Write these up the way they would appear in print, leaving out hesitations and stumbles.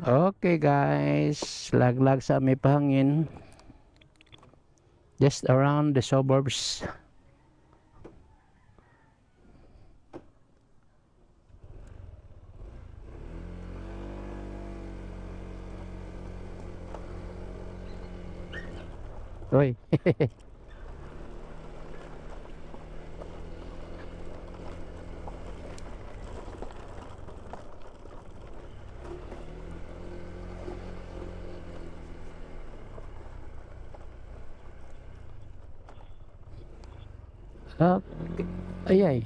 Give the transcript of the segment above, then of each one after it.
Okay guys, laglag sa may pahangin. Just around the suburbs. Uy. Okay. Ay ay.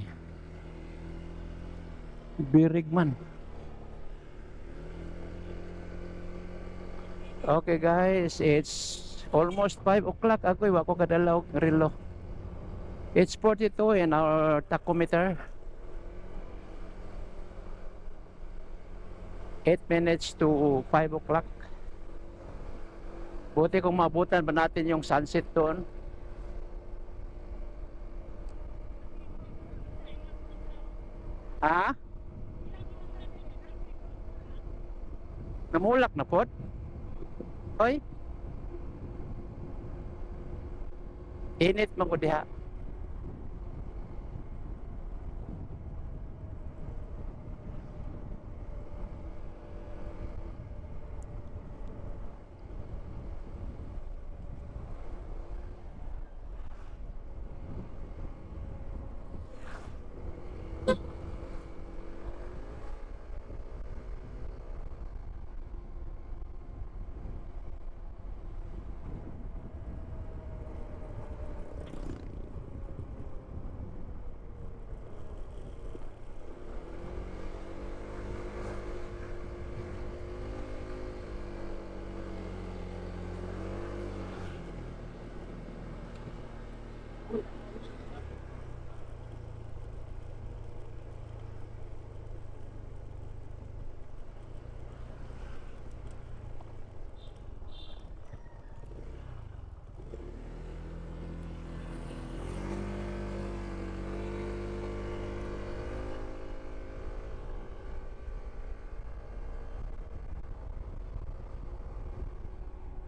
Birigman. Okay guys, it's almost 5 o'clock. Ako'y wako kadalaw relo. It's 42 in our tachometer. 8 minutes to 5 o'clock. Buti kung mabutan ba natin yung sunset doon. Ha? Namulak na po? Oy, init man ko diha.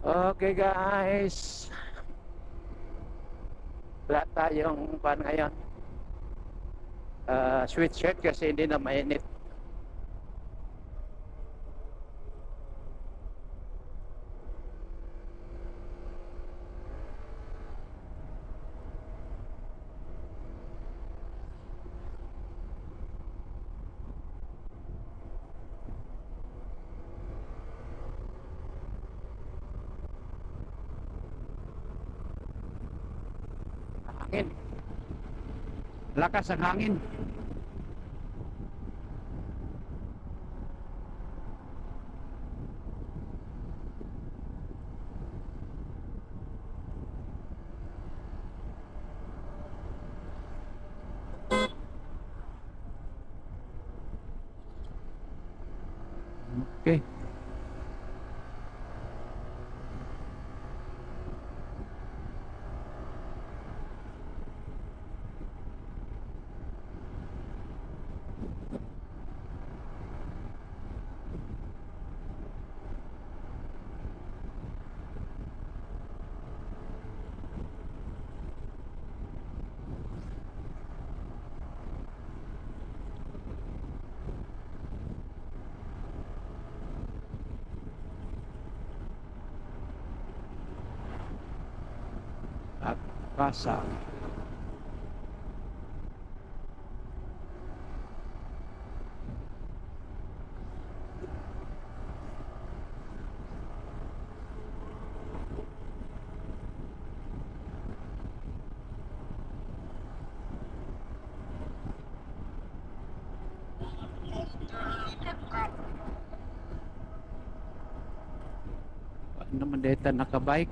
Okay guys. Wala tayong pan ngayon. Sweatshirt kasi hindi na mainit. Hangin. Lakas ang hangin. Okay. At kasa. Ano naman dito nakabike?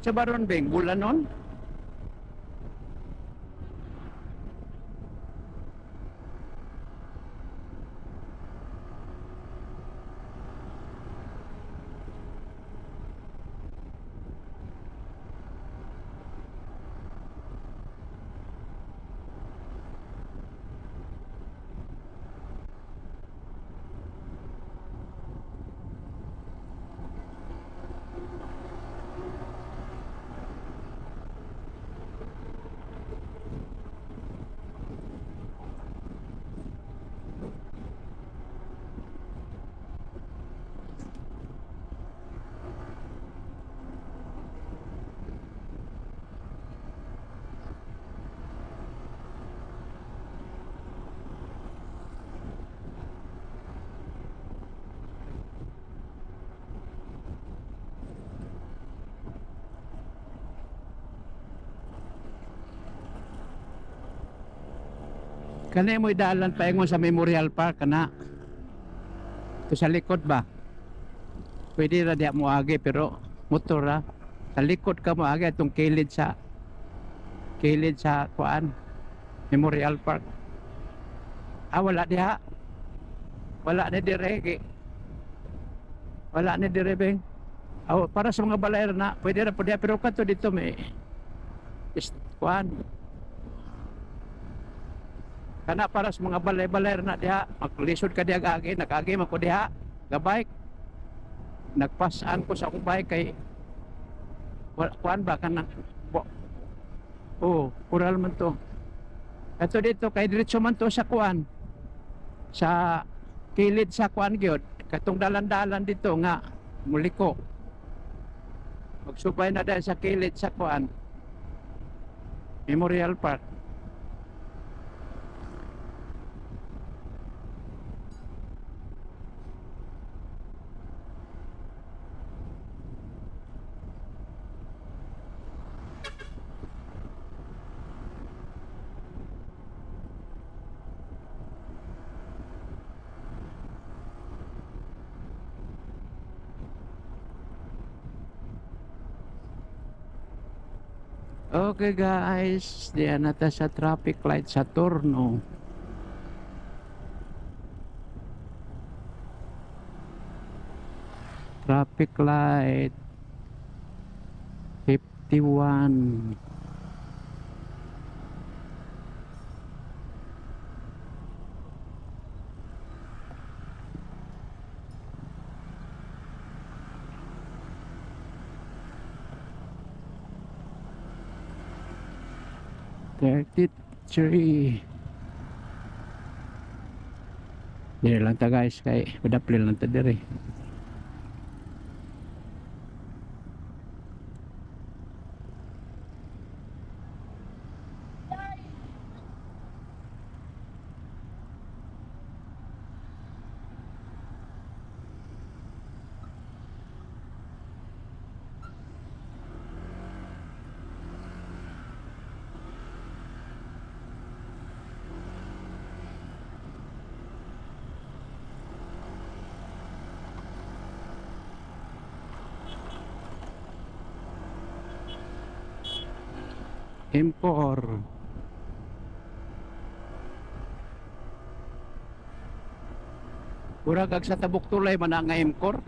Sa baron beng bulanon. Kanay mo idalan pa ingon sa Memorial Park kana. To sa likod ba? Pwede ra diya mo agi pero motor ra. Sa likod ka mo agi atong kilid sa kuan Memorial Park. Ah wala diha. Wala ni dire. Wala ni dire beng. Aw para sa mga balayra na pwede ra pud diha pero kadto dito may kuan. Kana para sa mga balay-balay na diha, maglisod ka diha agi, nag-agi man ko diha, ga-bike. Nagpasaan ko sa akong bike kay kuan ba kana. Oh, kural man to. Ato dito kay diretso man to sa kuan. Sa kilid sa kuan gyud, katong dalan-dalan dito nga muliko. Magsubay na dahil sa kilid sa kuan. Memorial Park. Okay guys, diyan na ta sa traffic light sa Torno. Traffic light 51. Thirty-three. Dili lang ta guys kay padaplil lang ta diri. Impor. Murag ag sa tabok tulay man nga impor.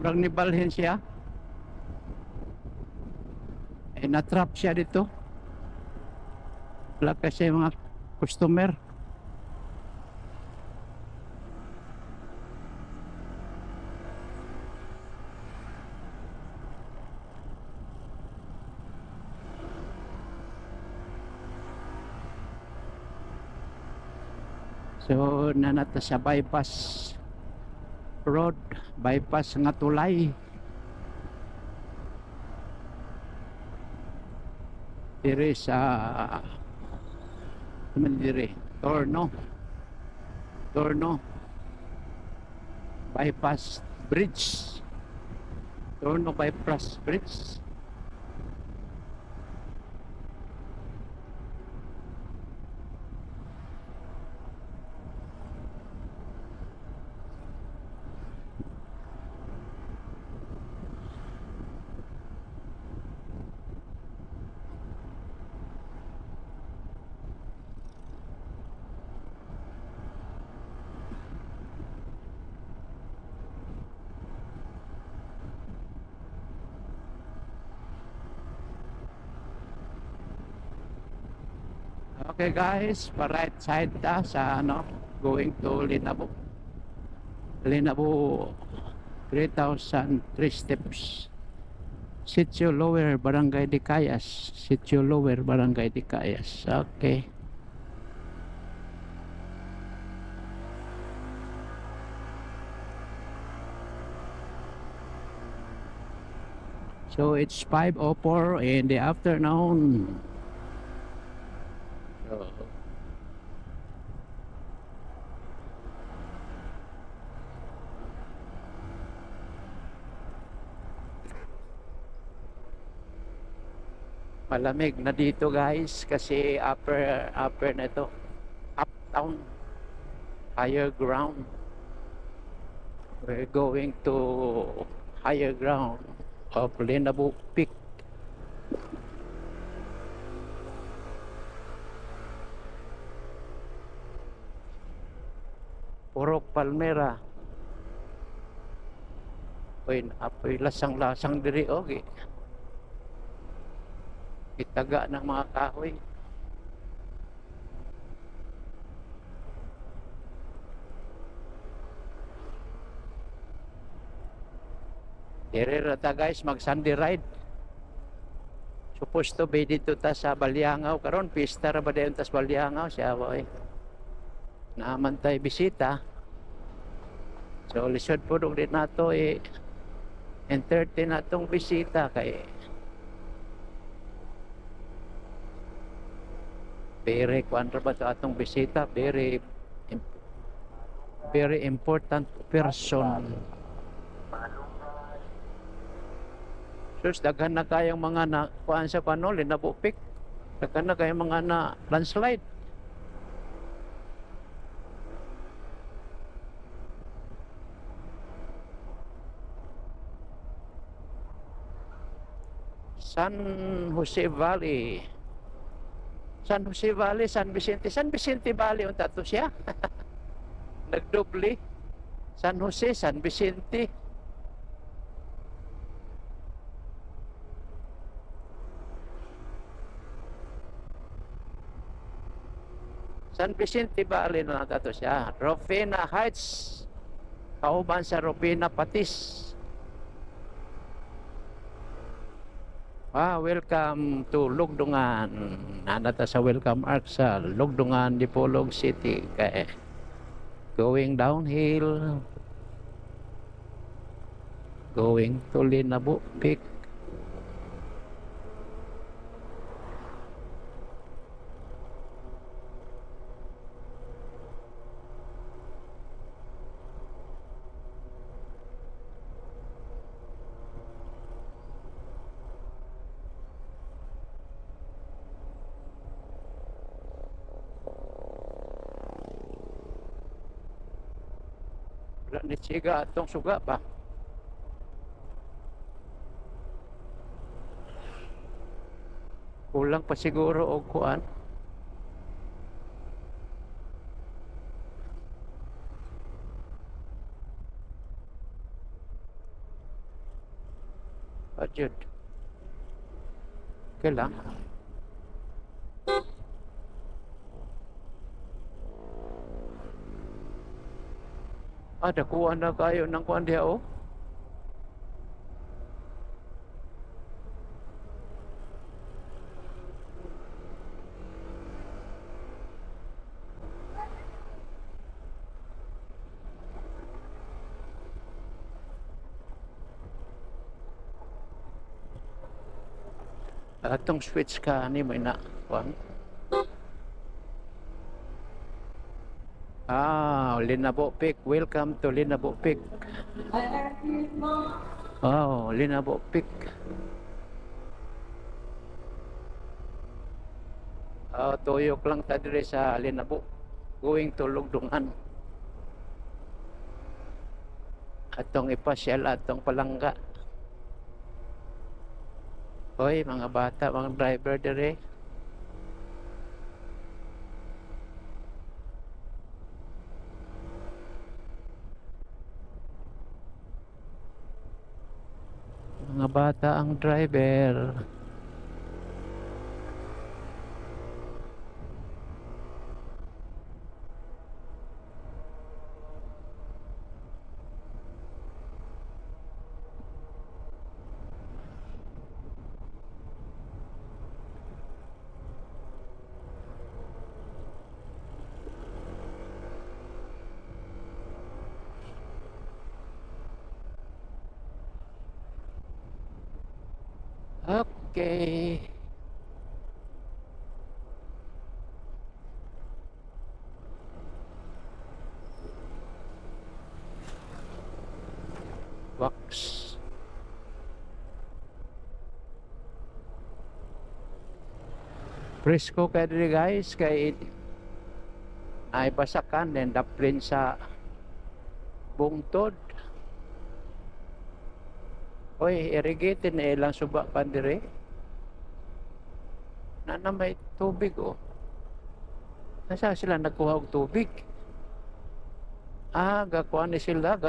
Murag nibalhin siya. Eh na-trap siya dito. Wala kasi mga customer. So nanata sa bypass road, bypass nga tulay. Dire sa naman dire Torno Torno bypass bridge, Torno bypass bridge. Okay guys, pa right side ta sa ano, going to Linabo. Linabo 3,003 steps. Sitio Lower, Barangay de Cayas. Sitio Lower, Barangay de Cayas. Okay. So it's 5:04 in the afternoon. So, malamig na dito guys kasi upper na ito, uptown, higher ground. We're going to higher ground of Linabo Peak. Purok Palmera. Apoy lasang-lasang diri okay. Itaga ng mga kahoy. Dire ta guys mag Sunday ride. Supposed to be dito ta sa Baliangaw karon pista ra ba dayon ta sa Baliangaw siya boy. Naaman tay bisita. So lisod po din nato entertain natong bisita kay very kwanto ba ito atong bisita, very important person. Sus daghan na kayang mga na kuan sa panol na bupik, daghan na kayang mga na landslide. San Jose Valley, San Jose Valley, San Vicente Valley unta to siya. Nagdoble. San Jose, San Vicente. San Vicente Valley na to siya. Rufina Heights. Kauban sa Rufina Patis. Welcome to Lugdungan. Nanata sa welcome arc sa Lugdungan, Dipolog City. Kaya going downhill, going to Linabo Peak. Nitsiga atong suga pa. Kulang pa siguro og kuan. Ajud. Kailang. Dakuha na kayo ng kuan diha oh. Atong switch ka ni may na kuan. Linabo Peak. Welcome to Linabo Peak. Wow, Linabo Peak. Tuyok lang ta dire sa Linabo. Going to Lugdungan. Atong ipasyal atong palangga. Hoy, mga bata, mga driver dire. Mga bata ang driver. Okay. Wax. Presko kay diri guys kay ay basakan then daplin sa bungtod. Oy, irrigated na ilang suba pa dire. Na may tubig oh. Nasa sila nagkuha og tubig? Gakuha ni sila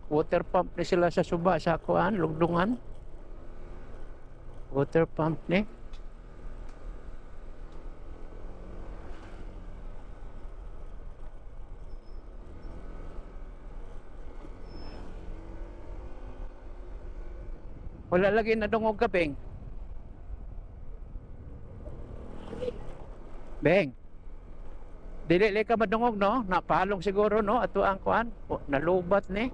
water pump ni sila sa suba sa kuan Lugdungan. Water pump ni. Wala lagi na dungog ka, Beng. Beng. Dili ka madungog, no? Napalong siguro, no? Ato ang kuan. Nalubat ni.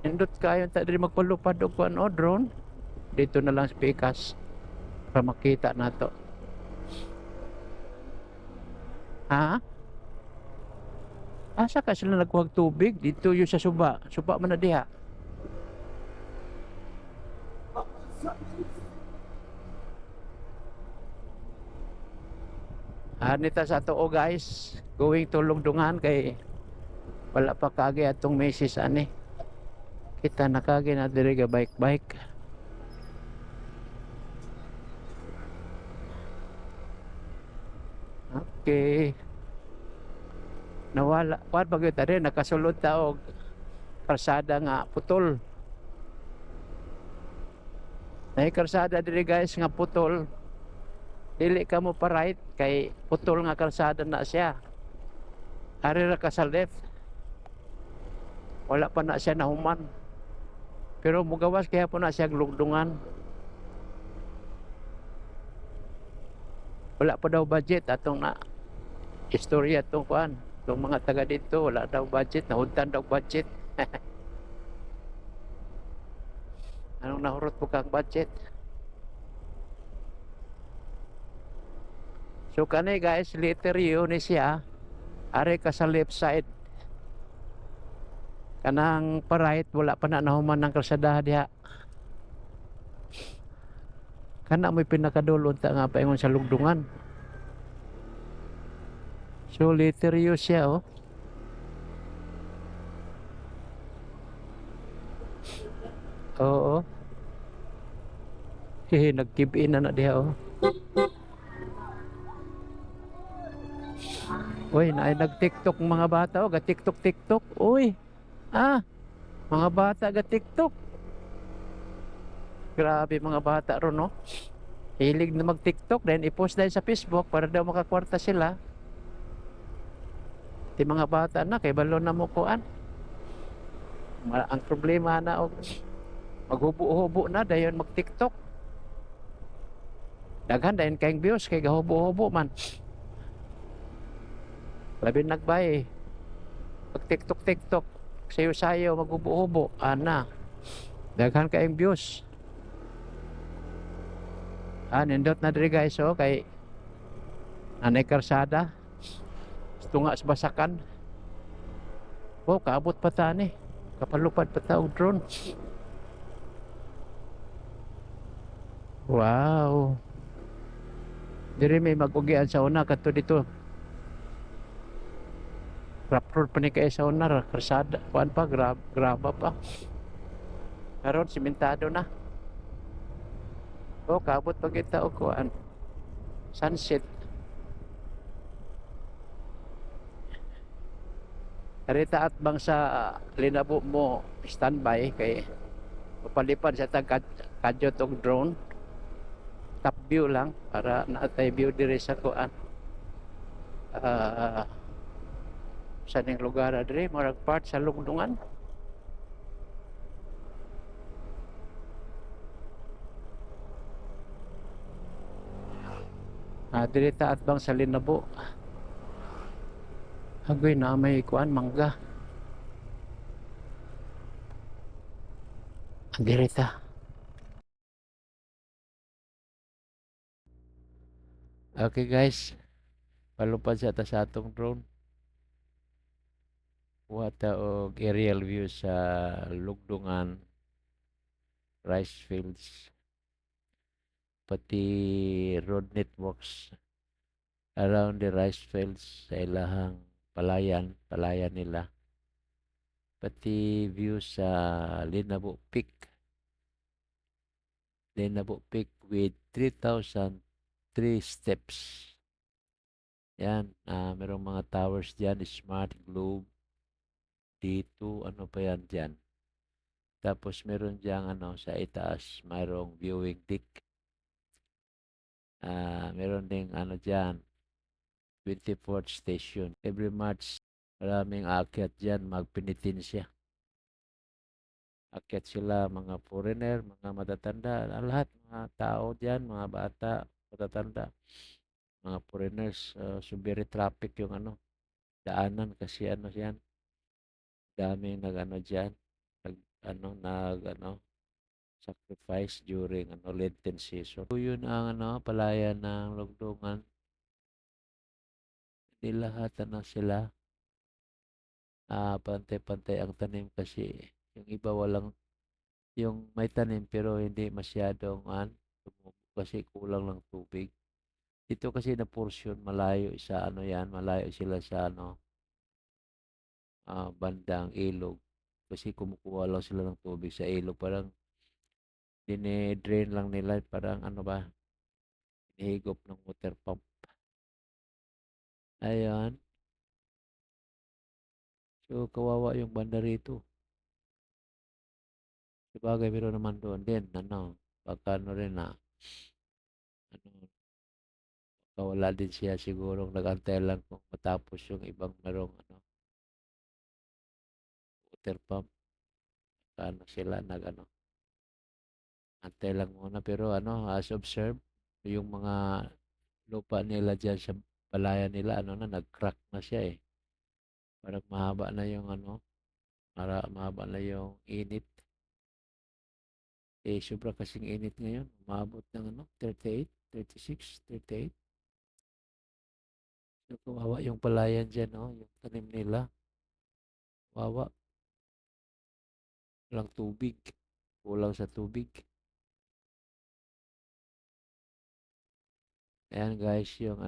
Indot kayo ta diri magpalupad og kuan o drone. Dito na lang sa Pikas para makita nato. Ha? Asa ka sila nagkuhag tubig dito yung sa suba. Suba man na diha. Nita sa to guys, going to Lugdungan kay wala pa kagi atong mesis ani. Kita nakagi na diri ga bike. Okay. Nawala kuan bagyo ta rin nakasulod ta og kalsada nga putol. Nay kalsada diri guys nga putol. Dili ka mo pa right kay putol nga kalsada na siya. Ari ra ka sa left. Wala pa na siya nahuman. Pero mugawas kaya po na siya Lugdungan. Wala pa daw budget atong na istorya atong kuan. Itong mga taga dito, wala daw budget, nahuntan daw budget. Anong nahurot po kang budget? So kanay guys, letter U ni siya, are ka sa left side. Kanang pa right, wala pa na nahuman ng kalsada diha. Kana mo'y pinakadulon ta nga paingon sa Lugdungan. So letter U siya oh. Oo. Nag-give in na diha oh. Uy, nag-TikTok mga bata oh, ga-TikTok. Uy. Mga bata ga-TikTok. Grabe mga bata ron no. Hilig na mag-TikTok then i-post dahil sa Facebook para daw makakwarta sila. Ti mga bata na kay balo na mo kuan. Ang problema na og maghubo-hubo na dayon mag-TikTok. Daghan dayon kayong views kay gahubo-hubo man. Labi nagbay. Mag-TikTok. Sayo-sayo maghubo-hubo ana. Daghan kayong views. Nindot na diri guys, oh, kay anay karsada. Tunga sa basakan. Oh, kaabot pa ta ni. Kapalupad pa ta og drone. Wow. Diri may mag-ugian sa una kadto dito. Rough road pa ni kay sa una, karsada. Kuan pa, graba pa. Karon simentado na. Oh, kaabot pa kita og kuan. Sunset. Karita at bang sa linabo mo standby kay papalipad sa tag kadyot og drone. Top view lang para naatay view diri sa kuan. Ah, sa ning lugar diri, murag part sa lugdungan. Diri ta at bang sa linabo. Agoy na may kuan mangga. Diri ta. Okay guys, palupad sa ta sa atong drone. Kuha ta og aerial view sa lugdungan, rice fields, pati road networks around the rice fields sa ilahang palayan nila. Pati view sa Linabo Peak. Linabo Peak with 3,003 steps. Yan, merong mga towers dyan, Smart Globe, D2, ano pa yan dyan. Tapos meron dyan sa itaas, mayroong viewing deck. Meron ding dyan, 24th station. Every March, maraming aakyat dyan, magpinitin siya. Akyat sila, mga foreigner, mga matatanda, lahat, mga tao dyan, mga bata, matatanda, mga foreigners. So very traffic yung daanan kasi yan, daming dyan, sacrifice during Lenten season. So yun ang palayan ng lugdungan. Hindi lahat sila pantay-pantay ang tanim kasi yung iba walang yung may tanim pero hindi masyadong kasi kulang ng tubig. Dito kasi na portion malayo sa malayo sila sa bandang ilog kasi kumukuha lang sila ng tubig sa ilog, parang dine-drain lang nila, parang hinihigop ng water pump. Ayan. So, kawawa yung banda rito. Sabagay, meron naman doon din, baka rin wala din siya siguro nag-antay lang kung matapos yung ibang merong water pump. Sila antay lang muna. Pero as observed, yung mga lupa nila dyan sa palayan nila, nag-crack na siya eh. Parang mahaba na yung mahaba na yung init. Sobra kasing init ngayon. Umabot ng 38, 36, 38. So, kawawa yung palayan dyan, yung tanim nila. Kawawa. Walang tubig. Kulang sa tubig. Ayan guys, yung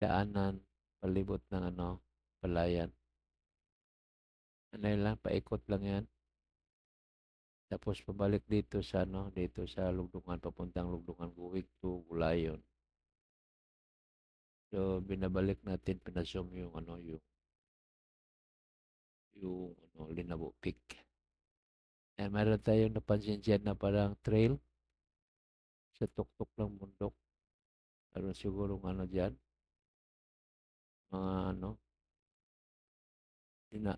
daanan palibot ng palayan. Lang, paikot lang yan. Tapos pabalik dito sa dito sa Lugdungan, papuntang Lugdungan, Guhig to Gulayon. So binabalik natin, pinazoom yung Linabo Peak. Meron tayong napansin dyan na parang trail sa tuktok ng bundok. Meron siguro dyan, mga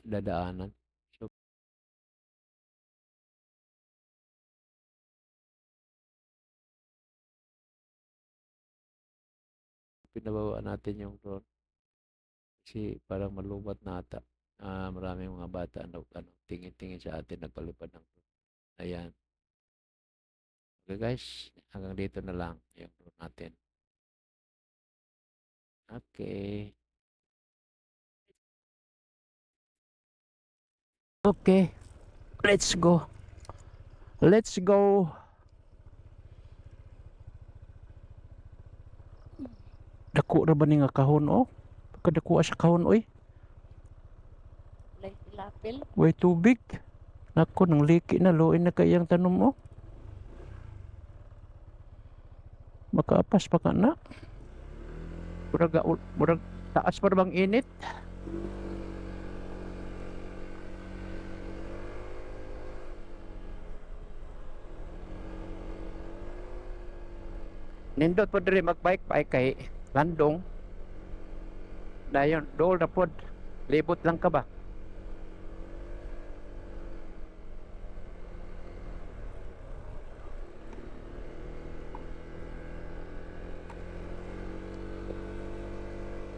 dadaanan. So pinababa natin yung drone kasi parang malubat na ata. Maraming mga bata tingin-tingin sa atin, nagpalipad ng drone. Ayan. Okay guys, hanggang dito na lang yung tour natin. Okay. Okay, let's go. Let's go. Dako ra ba ni nga kahon oh? Kadako sa kahon oy. Lapil. Way tubig. Nako nang liki na luin na kayang tanom mo. Makaapas pa ka na. Murag taas pa bang init? Nindot po diri magbike pa kay landong. Dayon, dool na pod. Libot lang ka ba?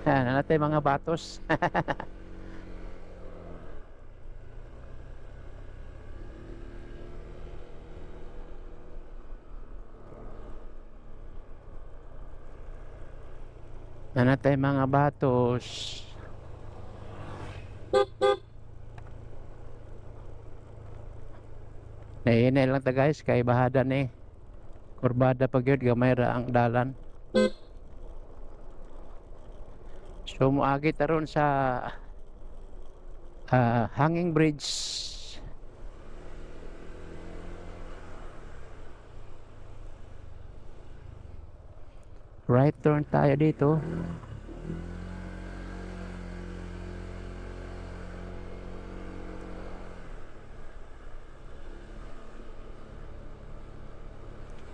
Ha, natay mga batos. Natay mga batos. Nahinay lang ta guys kay bahada ni. Kurbada pag yun gamay ra ang dalan. So muagi taron sa hanging bridge. Right turn tayo dito.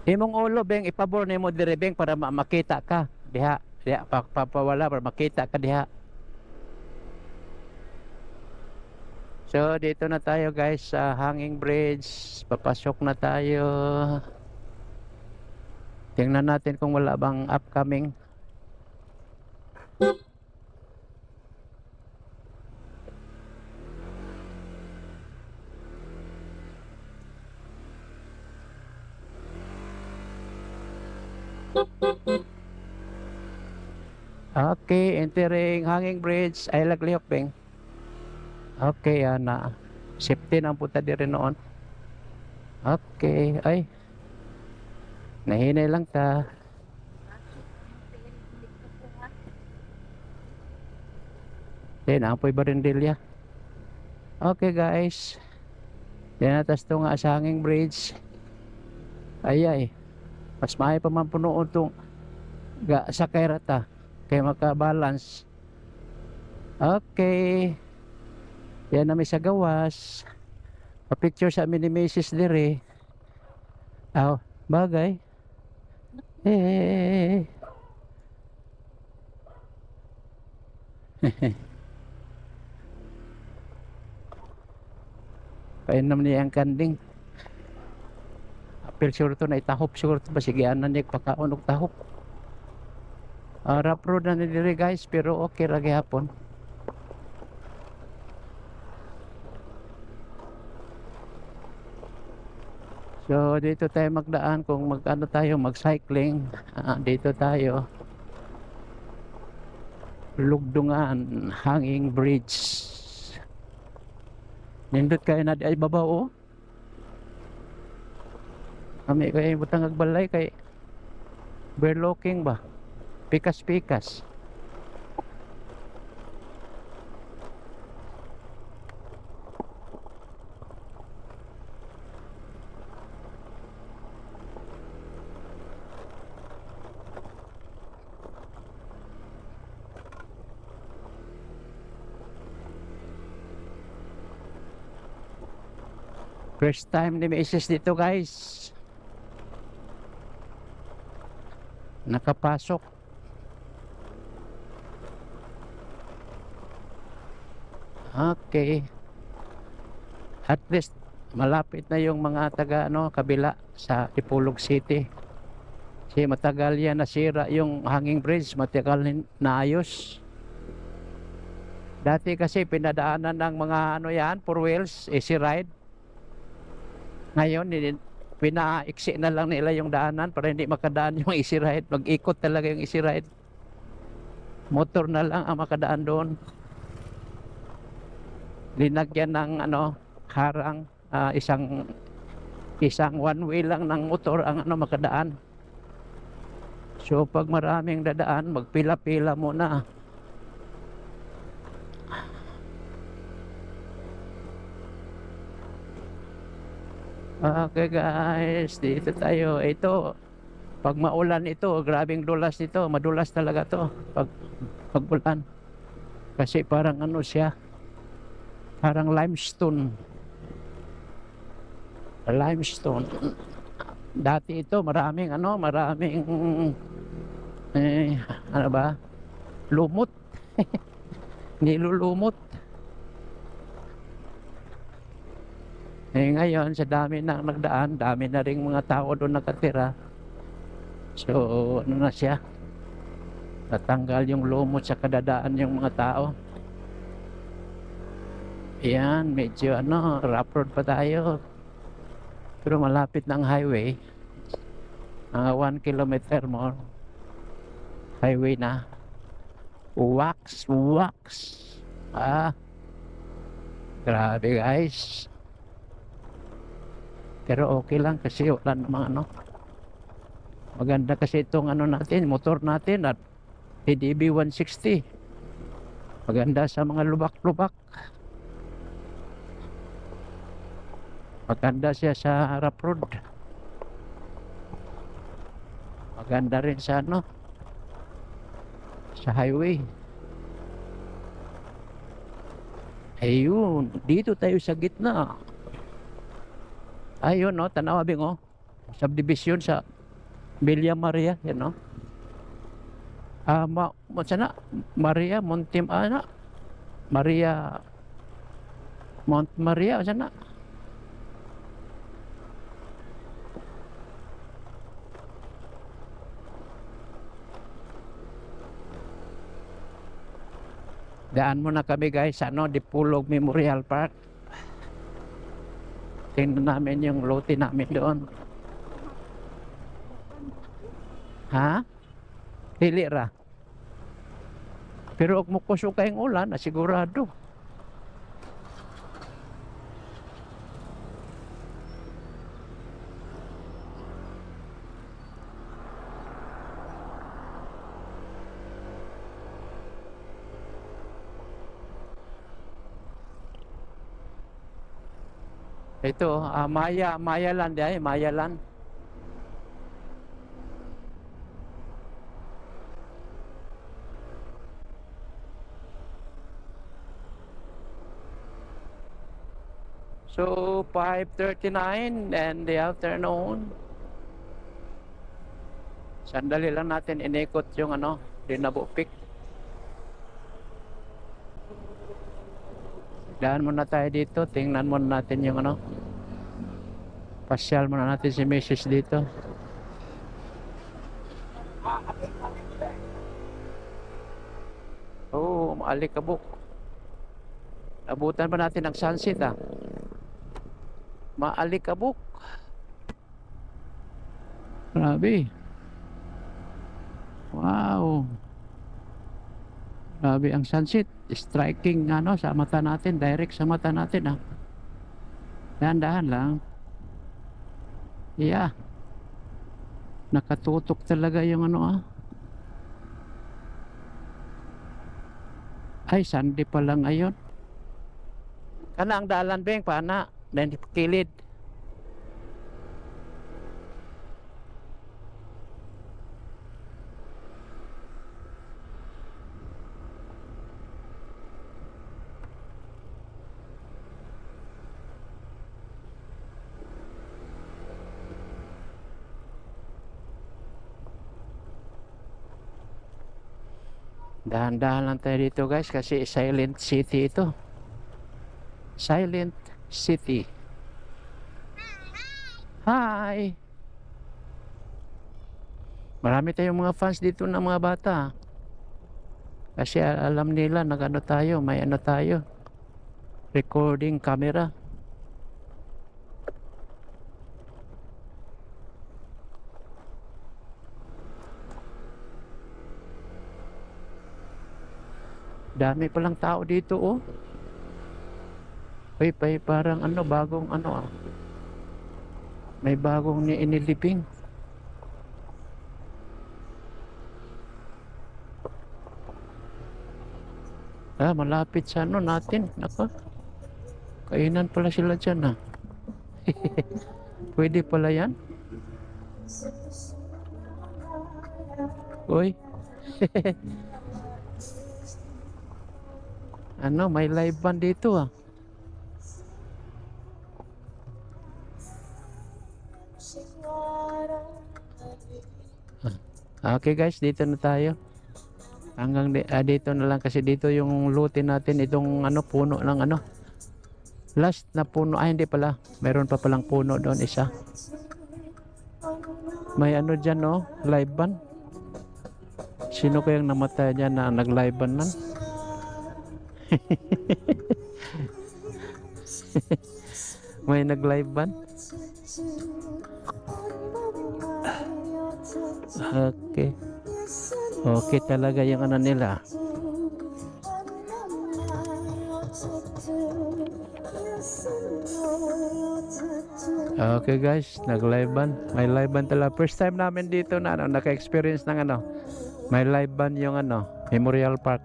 Imong ulo beng ipabor nimo dire beng para makita ka diha. Diha papawala para makita ka diha. So dito na tayo guys sa hanging bridge. Papasok na tayo. Tingnan natin kung wala bang upcoming. Okay, entering hanging bridge. Ay lagliok beng. Okay, na. Safety na ang puta diri noon. Okay, ay. Nahinay lang ta. Then, apoy barindilya. Okay guys. Yan natas to nga sa hanging bridge. Ay. Mas maayo pa man punoon tong sakay rata. Kaya makabalance. Okay. Yan na may sa gawas. Pa-picture sa amin ni Mrs. dire. Aw, bagay. Eh. Painom niya ang kanding. Apil siguro to na itahop siguro to. Basigian na niya pagkaon og tahop. Rough road na niliri guys. Pero okay lagi hapon. So dito tayo magdaan kung mag-ano tayo mag-cycling. Dito tayo. Lugdungan hanging bridge. Nindot kayo na di ay babaw oh. Kami kayo butang agbalay kay berlocking ba? Pikas-pikas. First time ni Mrs. dito guys. Nakapasok. Okay. At least malapit na yung mga taga kabila sa Ipulog City. Kasi matagal yan nasira yung hanging bridge, matagal naayos. Dati kasi pinadaanan ng mga yan, four wheels, easy ride. Ngayon, pinaiksi na lang nila yung daanan para hindi makadaan yung easy ride. Mag-ikot talaga yung easy ride. Motor na lang ang makadaan doon. Linagyan ng ano, harang, isang one way lang ng motor ang ano makadaan. So pag maraming dadaan, magpila-pila muna. Okay guys, dito tayo. Ito, pag maulan ito, grabing dulas ito. Madulas talaga to pag ulan. Kasi parang ano siya, parang limestone. Limestone. Dati ito maraming ano ba? Lumot. Nilulumot. Ngayon sa dami na nagdaan, dami na ring mga tao doon nakatira. So ano na siya? Natanggal yung lumot sa kadadaan yung mga tao. Ayan, medyo rough road pa tayo. Pero malapit ng highway. 1 kilometer more. Highway na. Wax. Grabe guys. Pero okay lang kasi wala namang maganda kasi itong natin, motor natin at ADB 160. Maganda sa mga lubak-lubak. Maganda siya sa rough road. Maganda rin sa sa highway. Ayun, dito tayo sa gitna. Ayun tanawa bing subdivision sa Villa Maria, yan sana Maria Montim Maria Mount Maria sana. Daan muna kami guys sa Dipolog Memorial Park. Tingnan namin yung lote namin doon. Ha? Dili ra. Pero kung mukusok kayong ulan, sigurado. Ito, Mayaland ay, Mayaland. So, 5:39 in the afternoon. Sandali lang natin inikot yung Dinabo Peak. Daan muna tayo dito, tingnan muna natin yung pasyal muna natin si Mrs. dito. Oh, Maalikabok. Abutan pa natin ang sunset Maalikabok. Grabe. Wow. Grabe ang sunset. Striking sa mata natin, direct sa mata natin Dahan-dahan lang. Yeah. Nakatutok talaga yung Ay, Sunday pa lang ngayon. Kana ang dalan beng pana, then kilid. Dahan-dahan lang tayo dito guys kasi silent city ito. Silent city. Hi! Marami tayong mga fans dito ng mga bata. Kasi alam nila tayo, may tayo. Recording camera. Dami palang tao dito, oh. Ay, parang ano, bagong ano, ah. May bagong inilibing. Malapit sa ano natin. Nako, kainan pala sila dyan, ah. Pwede pala yan. Uy. Ano, may live band dito, ah. Okay guys, dito na tayo. Hanggang dito na lang kasi dito yung lutin natin itong ano puno ng ano. Last na puno, hindi pala. Meron pa palang puno doon isa. May ano diyan, no, live band. Sino kayang namatay diyan na nag-live band nan? May nag-live band. Okay. Okay talaga yung ano nila. Okay guys, nag-live band. May live band talaga. First time namin dito na ano, naka-experience ng ano. May live band yung ano, Memorial Park.